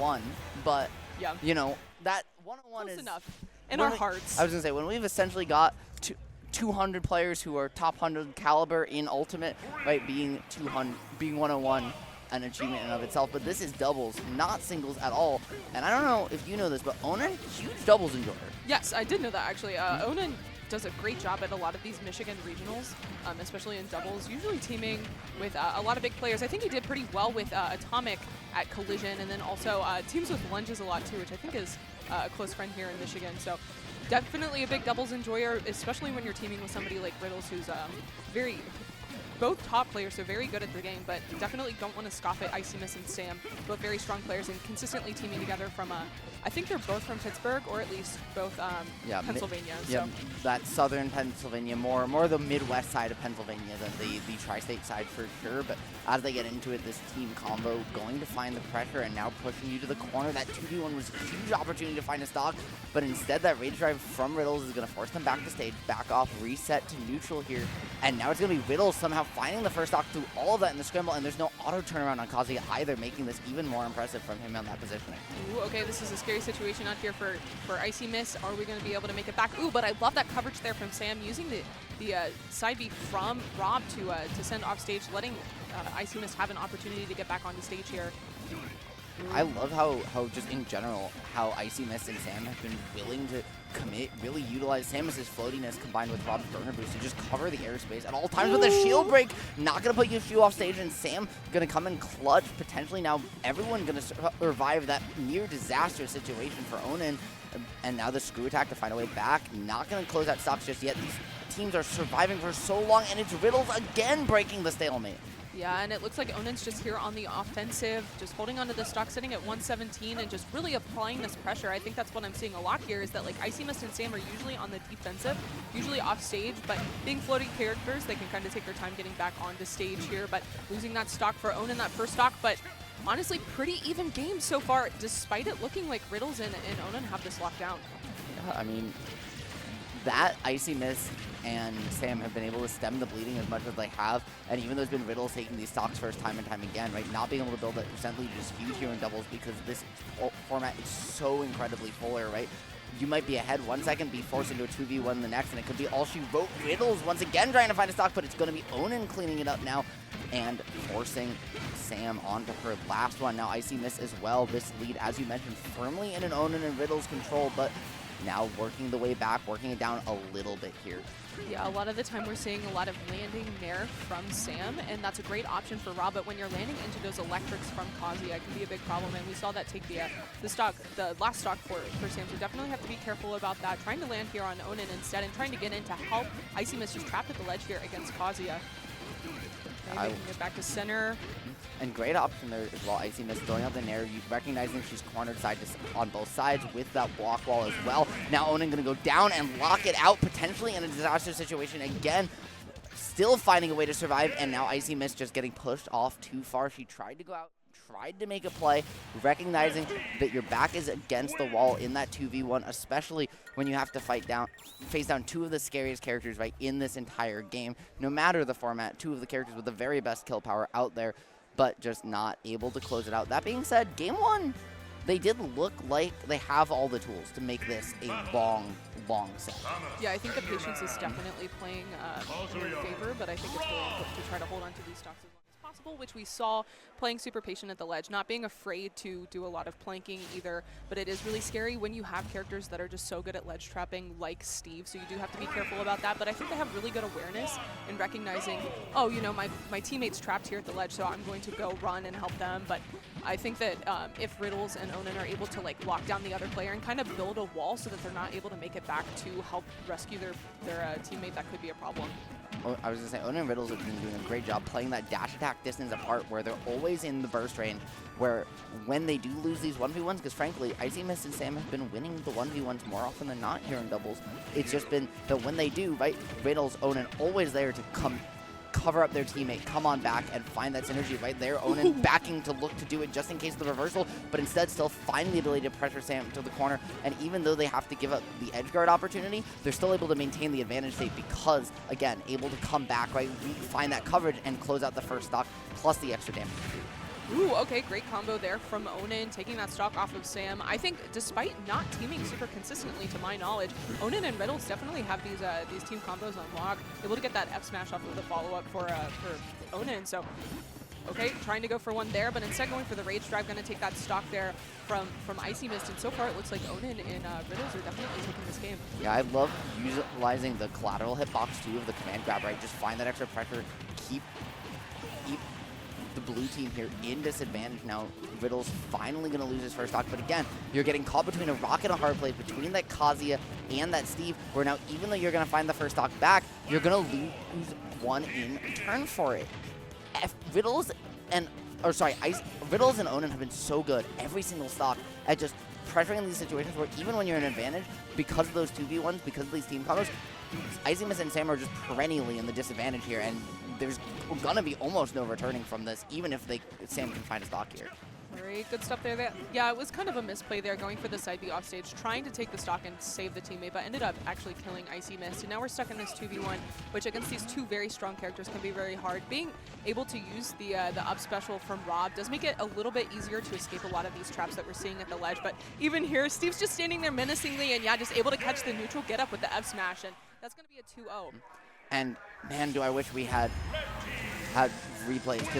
101, but, Yeah. you know, that 101 Close is enough. In our hearts. I was going to say, when we've essentially got 200 players who are top 100 caliber in Ultimate, right, being 101 an achievement in and of itself, but this is doubles, not singles at all. And I don't know if you know this, but Onin, huge doubles enjoyer. Yes, I did know that actually. Onin does a great job at a lot of these Michigan regionals, especially in doubles, usually teaming with a lot of big players. I think he did pretty well with Atomic at Collision, and then also teams with Lunges a lot too, which I think is a close friend here in Michigan. So definitely a big doubles enjoyer, especially when you're teaming with somebody like Riddles, who's both top players, so very good at the game, but definitely don't want to scoff at IcyMist and sammm, both very strong players and consistently teaming together from, I think they're both from Pittsburgh, or at least both Pennsylvania. Yeah, that southern Pennsylvania, more the Midwest side of Pennsylvania than the tri-state side for sure, but as they get into it, this team combo going to find the pressure and now pushing you to the corner. That 2v1 was a huge opportunity to find a stock, but instead that rage drive from Riddles is going to force them back to stage, back off, reset to neutral here, and now it's going to be Riddles somehow finding the first stock through all of that in the scramble, and there's no auto turnaround on Kazuya either, making this even more impressive from him on that positioning. Ooh, okay, this is a scary situation out here for IcyMist. Are we going to be able to make it back? Ooh, but I love that coverage there from sammm, using the side B from Rob to send off stage, letting IcyMist have an opportunity to get back onto stage here. I love how just in general, how IcyMist and sammm have been willing to commit, really utilize Samus's floatiness combined with Rob's burner boost to just cover the airspace at all times with a shield break. Not going to put Yushu off stage, and sammm going to come in clutch. Potentially now everyone going to survive that near disaster situation for Onin. And now the screw attack to find a way back. Not going to close out stocks just yet. These teams are surviving for so long, and it's Riddles again breaking the stalemate. Yeah, and it looks like Onin's just here on the offensive, just holding onto the stock, sitting at 117, and just really applying this pressure. I think that's what I'm seeing a lot here, is that like IcyMist and sammm are usually on the defensive, usually off stage, but being floating characters, they can kind of take their time getting back onto stage here, but losing that stock for Onin, that first stock, but honestly, pretty even game so far, despite it looking like Riddles and Onin have this locked down. Yeah, I mean, that IcyMist and sammm have been able to stem the bleeding as much as they have, and even though it's been Riddles taking these stocks first time and time again, right, not being able to build that percent lead is huge here in doubles because this format is so incredibly polar, right? You might be ahead 1 second, be forced into a 2v1 the next, and it could be all she wrote. Riddles once again trying to find a stock, but it's going to be Onin cleaning it up now and forcing sammm onto her last one. Now IcyMist as well, this lead, as you mentioned, firmly in an Onin and Riddles control, but now working the way back, working it down a little bit here. Yeah, a lot of the time we're seeing a lot of landing nair from sammm, and that's a great option for Rob, but when you're landing into those electrics from Kazuya, it can be a big problem, and we saw that take the last stock for sammm, so definitely have to be careful about that. Trying to land here on Onin instead, and trying to get in to help IcyMist, who's trapped at the ledge here against Kazuya. Okay, making it back to center. And great option there as well, IcyMist throwing out the nair, recognizing she's cornered on both sides with that block wall as well. Now Onin going to go down and lock it out, potentially in a disaster situation again. Still finding a way to survive, and now IcyMist just getting pushed off too far. She tried to go out, tried to make a play, recognizing that your back is against the wall in that 2v1, especially when you have to face down two of the scariest characters right in this entire game. No matter the format, two of the characters with the very best kill power out there, but just not able to close it out. That being said, game one, they did look like they have all the tools to make this a long set. Yeah, I think the patience is definitely playing in their favor, but I think it's really important to try to hold on to these stocks as long as possible, which we saw playing super patient at the ledge, not being afraid to do a lot of planking either, but it is really scary when you have characters that are just so good at ledge trapping like Steve, so you do have to be careful about that, but I think they have really good awareness in recognizing, oh, you know, my teammate's trapped here at the ledge, so I'm going to go run and help them, but I think that if Riddles and Onin are able to like lock down the other player and kind of build a wall so that they're not able to make it back to help rescue their teammate, that could be a problem. Well, I was going to say, Onin and Riddles have been doing a great job playing that dash attack distance apart where they're always in the burst range, where when they do lose these 1v1s, because frankly, IcyMist and sammm have been winning the 1v1s more often than not here in doubles. It's just been that when they do, right, Riddles, Onin, always there to cover up their teammate, come on back and find that synergy right there. Onin backing to look to do it just in case of the reversal, but instead still find the ability to pressure sammm to the corner. And even though they have to give up the edge guard opportunity, they're still able to maintain the advantage state because, again, able to come back, right, find that coverage and close out the first stock, plus the extra damage. Ooh, okay, great combo there from Onin, taking that stock off of sammm. I think despite not teaming super consistently, to my knowledge, Onin and Riddles definitely have these team combos on lock. Able to get that F smash off of the follow-up for Onin. So, okay, trying to go for one there, but instead going for the Rage Drive, going to take that stock there from IcyMist. And so far, it looks like Onin and Riddles are definitely taking this game. Yeah, I love utilizing the collateral hitbox too of the command grab, right? Just find that extra pressure, keep the blue team here in disadvantage. Now Riddles finally going to lose his first stock, but again, you're getting caught between a rock and a hard play between that Kazuya and that Steve, where now even though you're going to find the first stock back, you're going to lose one in turn for it. Riddles and Onin have been so good every single stock at just pressuring these situations where even when you're in advantage, because of those 2v1s, because of these team combos, IcyMist and sammm are just perennially in the disadvantage here, and there's gonna be almost no returning from this, even if sammm can find a stock here. Very good stuff there. Yeah, it was kind of a misplay there, going for the side B off stage, trying to take the stock and save the teammate, but ended up actually killing IcyMist. And now we're stuck in this 2v1, which against these two very strong characters can be very hard. Being able to use the up special from Rob does make it a little bit easier to escape a lot of these traps that we're seeing at the ledge. But even here, Steve's just standing there menacingly, and yeah, just able to catch the neutral get up with the F smash, and that's going to be a 2-0. And man, do I wish we had replays, because